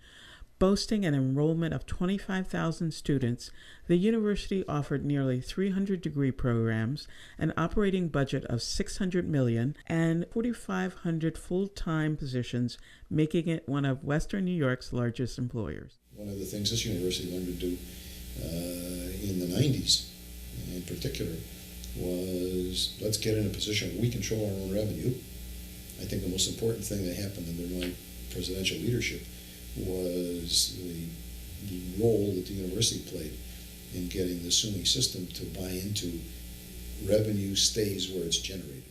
Boasting an enrollment of 25,000 students, the university offered nearly 300 degree programs, an operating budget of $600 million, and 4,500 full-time positions, making it one of Western New York's largest employers. One of the things this university wanted to do in the 90s, in particular, was let's get in a position where we control our own revenue. I think the most important thing that happened under my presidential leadership was the role that the university played in getting the SUNY system to buy into revenue stays where it's generated.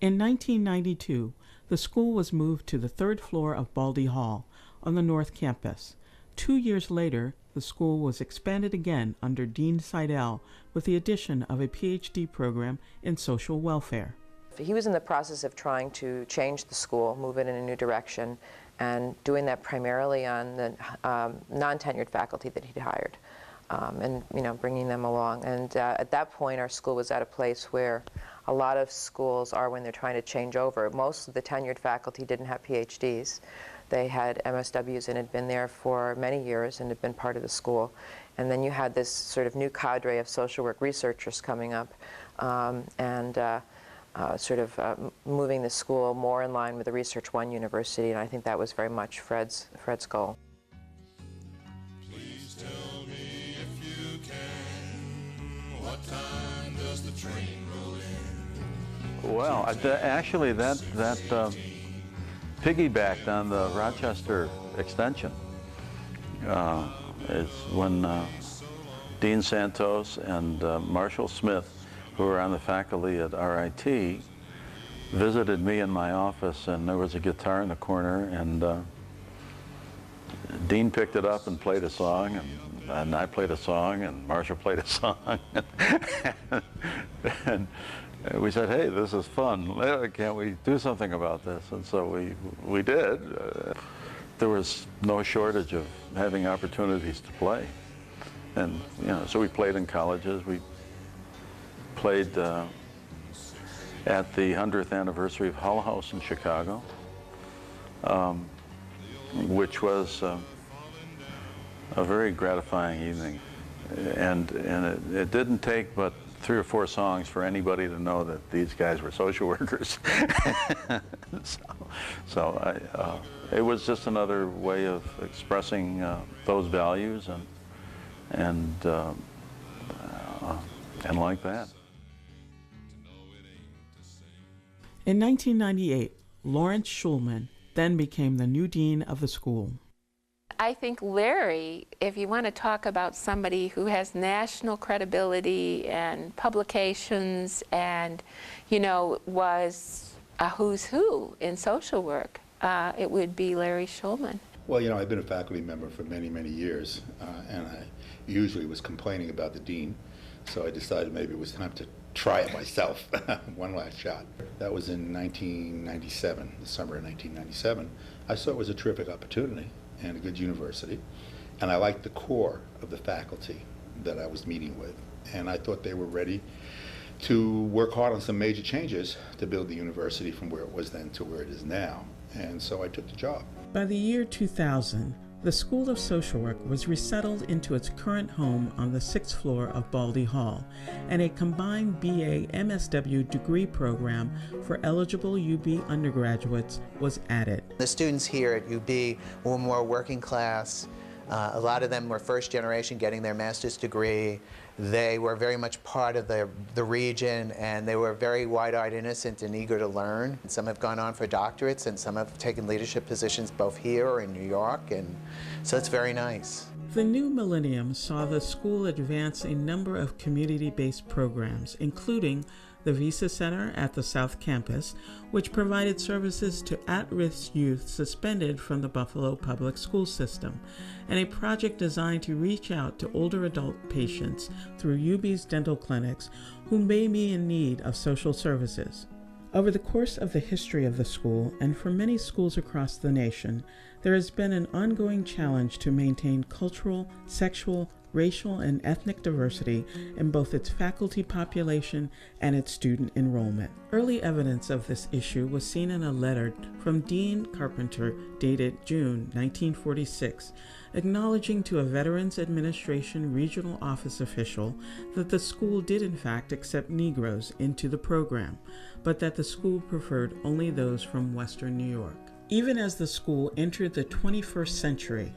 In 1992, the school was moved to the 3rd floor of Baldy Hall on the North Campus. 2 years later, the school was expanded again under Dean Seidel with the addition of a PhD program in social welfare. He was in the process of trying to change the school, move it in a new direction, and doing that primarily on the non-tenured faculty that he'd hired, and bringing them along. And at that point, our school was at a place where a lot of schools are when they're trying to change over. Most of the tenured faculty didn't have PhDs. They had MSWs and had been there for many years and had been part of the school. And then you had this sort of new cadre of social work researchers coming up moving the school more in line with the Research One University, and I think that was very much Fred's goal. Please tell me if you can, what time does the train roll in? Well, actually that piggybacked on the Rochester extension. It's when Dean Santos and Marshall Smith, who were on the faculty at RIT, visited me in my office, and there was a guitar in the corner, and Dean picked it up and played a song, and I played a song, and Marshall played a song. And we said, hey, this is fun. Can't we do something about this? And so we did. There was no shortage of having opportunities to play. And, so we played in colleges. We played at the 100th anniversary of Hull House in Chicago, which was a very gratifying evening. And it didn't take but 3 or 4 songs for anybody to know that these guys were social workers. It was just another way of expressing those values and like that. In 1998, Lawrence Schulman then became the new dean of the school. I think Larry, if you want to talk about somebody who has national credibility and publications and, was a who's who in social work, it would be Larry Schulman. Well, I've been a faculty member for many, many years, and I usually was complaining about the dean, so I decided maybe it was time to try it myself, one last shot. That was in 1997, the summer of 1997. I saw it was a terrific opportunity and a good university, and I liked the core of the faculty that I was meeting with, and I thought they were ready to work hard on some major changes to build the university from where it was then to where it is now, and so I took the job. By the year 2000, the School of Social Work was resettled into its current home on the 6th floor of Baldy Hall, and a combined BA MSW degree program for eligible UB undergraduates was added. The students here at UB were more working class. A lot of them were first generation getting their master's degree. They were very much part of the region, and they were very wide-eyed, innocent, and eager to learn. Some have gone on for doctorates, and some have taken leadership positions both here or in New York, and so it's very nice. The new millennium saw the school advance a number of community-based programs, including the Visa Center at the South Campus, which provided services to at-risk youth suspended from the Buffalo public school system, and a project designed to reach out to older adult patients through UB's dental clinics who may be in need of social services. Over the course of the history of the school, and for many schools across the nation, there has been an ongoing challenge to maintain cultural, sexual, racial, and ethnic diversity in both its faculty population and its student enrollment. Early evidence of this issue was seen in a letter from Dean Carpenter dated June 1946, acknowledging to a Veterans Administration regional office official that the school did in fact accept Negroes into the program, but that the school preferred only those from Western New York. Even as the school entered the 21st century,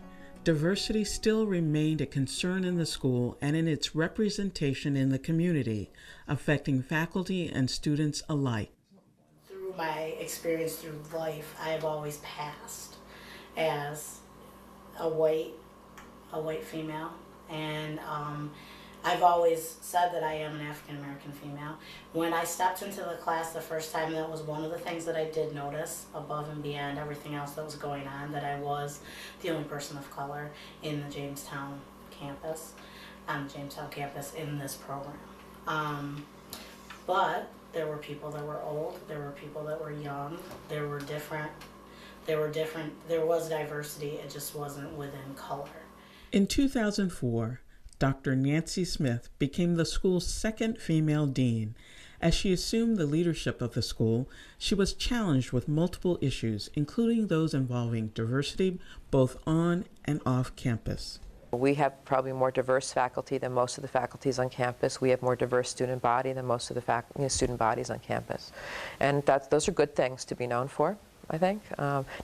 diversity still remained a concern in the school and in its representation in the community, affecting faculty and students alike. Through my experience through life, I have always passed. as a white female, and I've always said that I am an African American female. When I stepped into the class the first time, that was one of the things that I did notice, above and beyond everything else that was going on, that I was the only person of color in the Jamestown campus, on the Jamestown campus in this program. But there were people that were old, there were people that were young, there was diversity, it just wasn't within color. In 2004, Dr. Nancy Smith became the school's second female dean. As she assumed the leadership of the school, she was challenged with multiple issues, including those involving diversity both on and off campus. We have probably more diverse faculty than most of the faculties on campus. We have more diverse student body than most of the student bodies on campus. And those are good things to be known for, I think.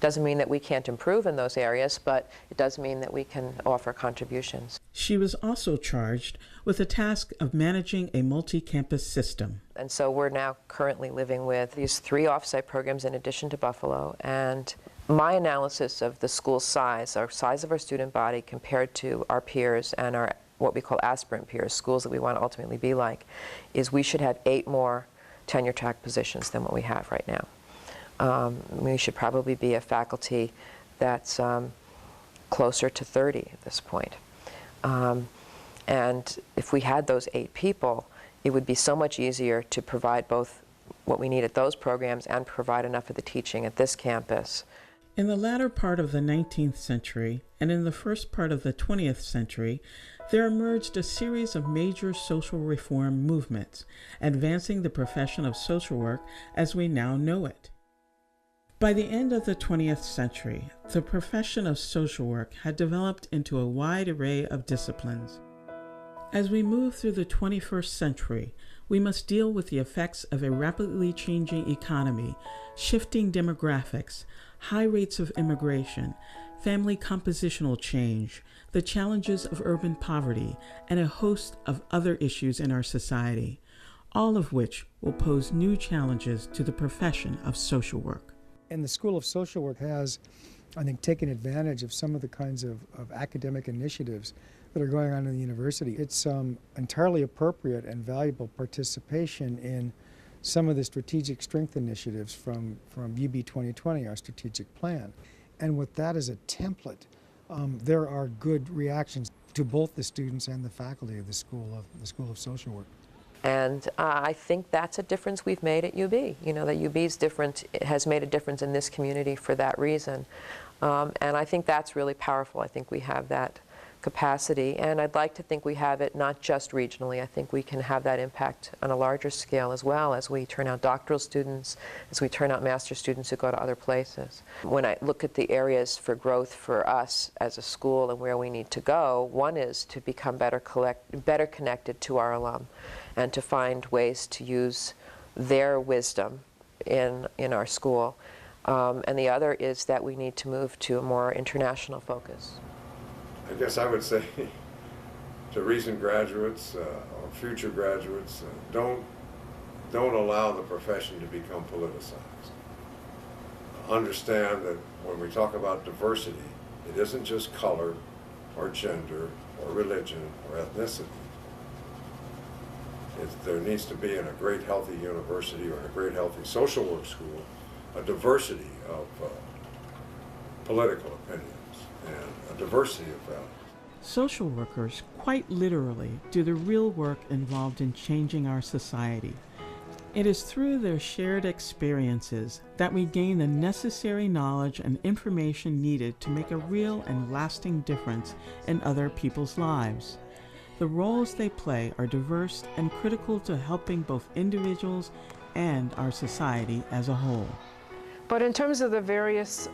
Doesn't mean that we can't improve in those areas, but it does mean that we can offer contributions. She was also charged with the task of managing a multi-campus system. And so we're now currently living with these 3 off-site programs in addition to Buffalo, and my analysis of the school's size, our size of our student body compared to our peers and our what we call aspirant peers, schools that we want to ultimately be like, is we should have 8 more tenure track positions than what we have right now. We should probably be a faculty that's closer to 30 at this point. And if we had those 8 people, it would be so much easier to provide both what we need at those programs and provide enough of the teaching at this campus. In the latter part of the 19th century and in the first part of the 20th century, there emerged a series of major social reform movements, advancing the profession of social work as we now know it. By the end of the 20th century, the profession of social work had developed into a wide array of disciplines. As we move through the 21st century, we must deal with the effects of a rapidly changing economy, shifting demographics, high rates of immigration, family compositional change, the challenges of urban poverty, and a host of other issues in our society, all of which will pose new challenges to the profession of social work. And the School of Social Work has, I think, taken advantage of some of the kinds of academic initiatives that are going on in the university. It's entirely appropriate and valuable participation in some of the strategic strength initiatives from UB 2020, our strategic plan. And with that as a template, there are good reactions to both the students and the faculty of the School of Social Work. And I think that's a difference we've made at UB. You know, that UB's different has made a difference in this community for that reason. And I think that's really powerful. I think we have that capacity, and I'd like to think we have it not just regionally. I think we can have that impact on a larger scale as well, as we turn out doctoral students, as we turn out master's students who go to other places. When I look at the areas for growth for us as a school and where we need to go, one is to become better connected to our alum and to find ways to use their wisdom in our school. And the other is that we need to move to a more international focus. I guess I would say to recent graduates or future graduates, don't allow the profession to become politicized. Understand that when we talk about diversity, it isn't just color or gender or religion or ethnicity. There needs to be in a great healthy university or in a great healthy social work school a diversity of political opinions and a diversity of values. Social workers, quite literally, do the real work involved in changing our society. It is through their shared experiences that we gain the necessary knowledge and information needed to make a real and lasting difference in other people's lives. The roles they play are diverse and critical to helping both individuals and our society as a whole. But in terms of the various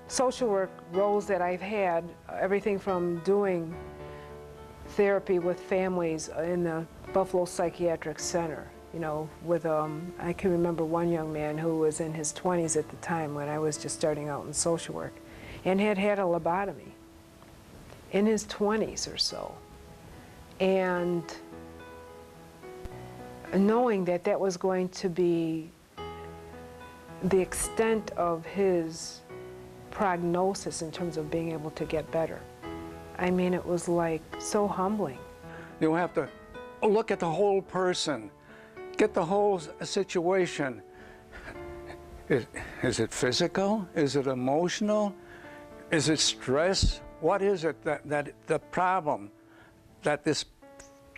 social work roles that I've had, everything from doing therapy with families in the Buffalo Psychiatric Center, you know, with, I can remember one young man who was in his 20s at the time when I was just starting out in social work, and had had a lobotomy in his 20s or so. And knowing that that was going to be the extent of his prognosis in terms of being able to get better. I mean, it was like so humbling. You have to look at the whole person, get the whole situation. Is it physical? Is it emotional? Is it stress? What is it that the problem that this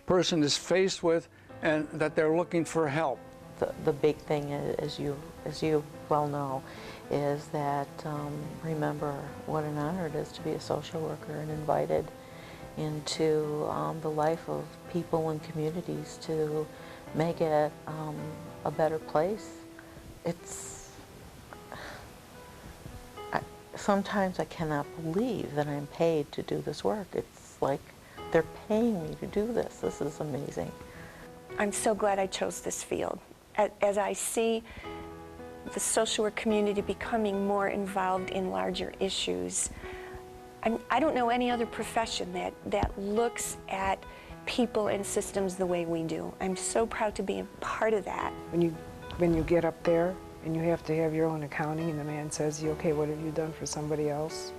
person is faced with and that they're looking for help? The big thing is, as you well know, is that remember what an honor it is to be a social worker and invited into the life of people and communities to make it a better place. Sometimes I cannot believe that I'm paid to do this work. It's like they're paying me to do this. This is amazing. I'm so glad I chose this field. As I see the social work community becoming more involved in larger issues, I don't know any other profession that looks at people and systems the way we do. I'm so proud to be a part of that. When you get up there and you have to have your own accounting and the man says to you, okay, what have you done for somebody else?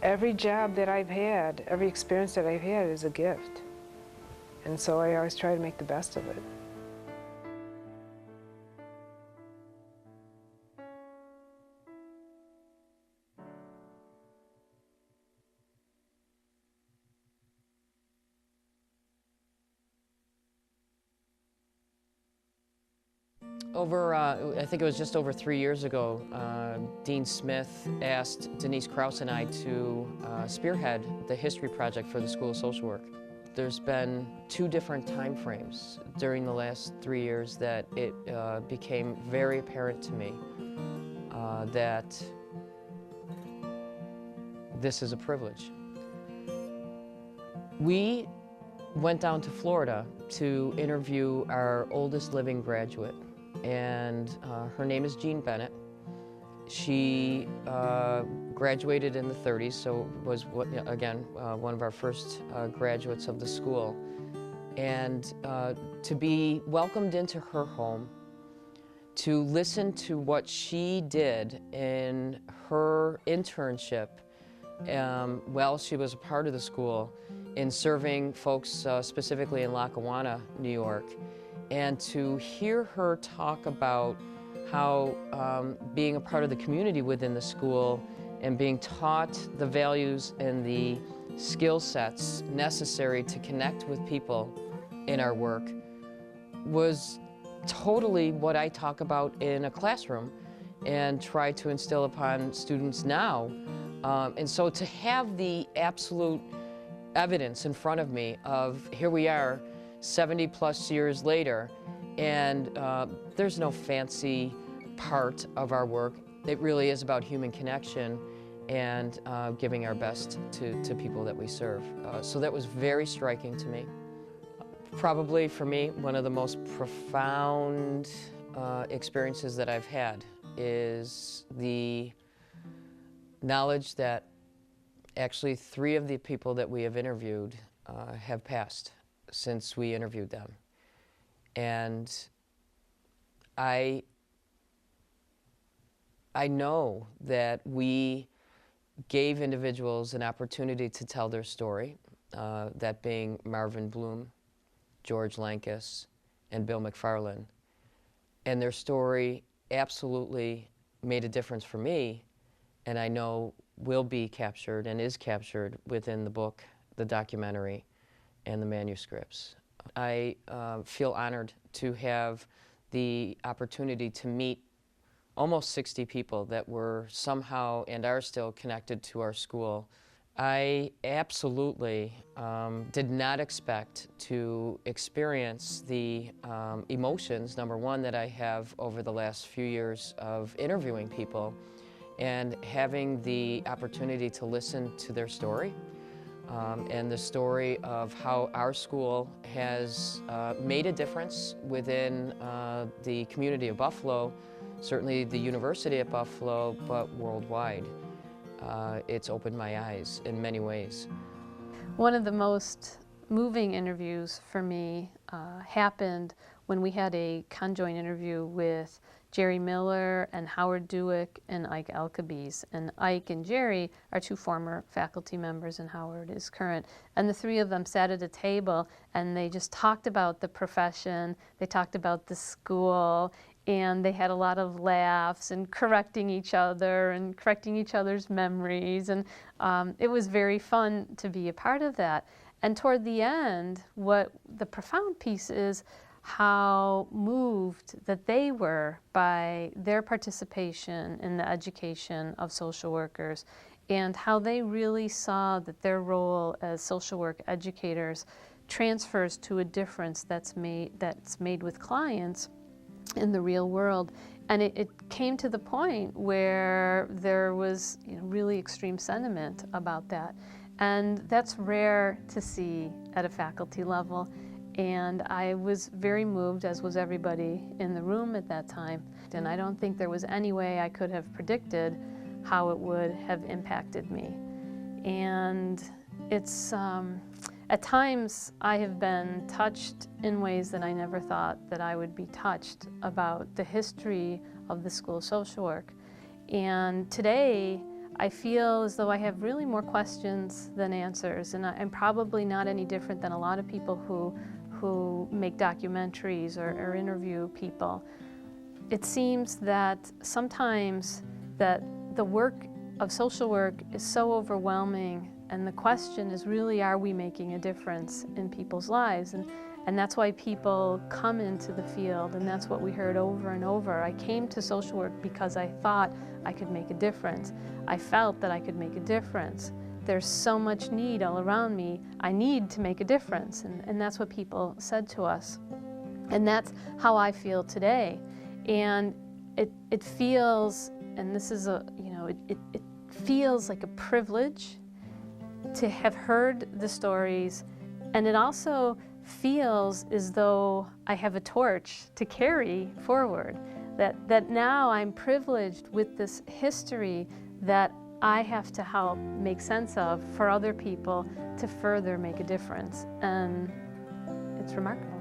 Every job that I've had, every experience that I've had is a gift. And so I always try to make the best of it. I think it was just over 3 years ago, Dean Smith asked Denise Krause and I to spearhead the history project for the School of Social Work. There's been 2 different time frames during the last 3 years that it became very apparent to me that this is a privilege. We went down to Florida to interview our oldest living graduate, and her name is Jean Bennett. She graduated in the 30s, so was, again, one of our first graduates of the school. And to be welcomed into her home, to listen to what she did in her internship while she was a part of the school in serving folks specifically in Lackawanna, New York, and to hear her talk about how being a part of the community within the school and being taught the values and the skill sets necessary to connect with people in our work was totally what I talk about in a classroom and try to instill upon students now. And so to have the absolute evidence in front of me of here we are 70 plus years later, and there's no fancy part of our work. It really is about human connection and giving our best to people that we serve. So that was very striking to me. Probably for me, one of the most profound experiences that I've had is the knowledge that actually 3 of the people that we have interviewed have passed since we interviewed them. And I know that we gave individuals an opportunity to tell their story, that being Marvin Bloom, George Lankus, and Bill McFarland. And their story absolutely made a difference for me, and I know will be captured and is captured within the book, the documentary, and the manuscripts. I feel honored to have the opportunity to meet almost 60 people that were somehow and are still connected to our school. I absolutely did not expect to experience the emotions, number one, that I have over the last few years of interviewing people and having the opportunity to listen to their story and the story of how our school has made a difference within the community of Buffalo, certainly the University at Buffalo, but worldwide. It's opened my eyes in many ways. One of the most moving interviews for me happened when we had a conjoint interview with Jerry Miller and Howard Dewick and Ike Alcabes. And Ike and Jerry are two former faculty members, and Howard is current. And the three of them sat at a table and they just talked about the profession, they talked about the school, and they had a lot of laughs and correcting each other and correcting each other's memories. And it was very fun to be a part of that. And toward the end, what the profound piece is how moved that they were by their participation in the education of social workers, and how they really saw that their role as social work educators transfers to a difference that's made with clients in the real world. And it came to the point where there was really extreme sentiment about that. And that's rare to see at a faculty level. And I was very moved, as was everybody in the room at that time. And I don't think there was any way I could have predicted how it would have impacted me. And it's, at times I have been touched in ways that I never thought that I would be touched about the history of the School of Social Work. And today, I feel as though I have really more questions than answers, and I'm probably not any different than a lot of people who make documentaries or interview people. It seems that sometimes that the work of social work is so overwhelming, and the question is really, are we making a difference in people's lives? And that's why people come into the field, and that's what we heard over and over. I came to social work because I thought I could make a difference. I felt that I could make a difference. There's so much need all around me. I need to make a difference, and that's what people said to us. And that's how I feel today. And it feels, and this is it feels like a privilege to have heard the stories, and it also feels as though I have a torch to carry forward, that now I'm privileged with this history that I have to help make sense of for other people to further make a difference. And it's remarkable.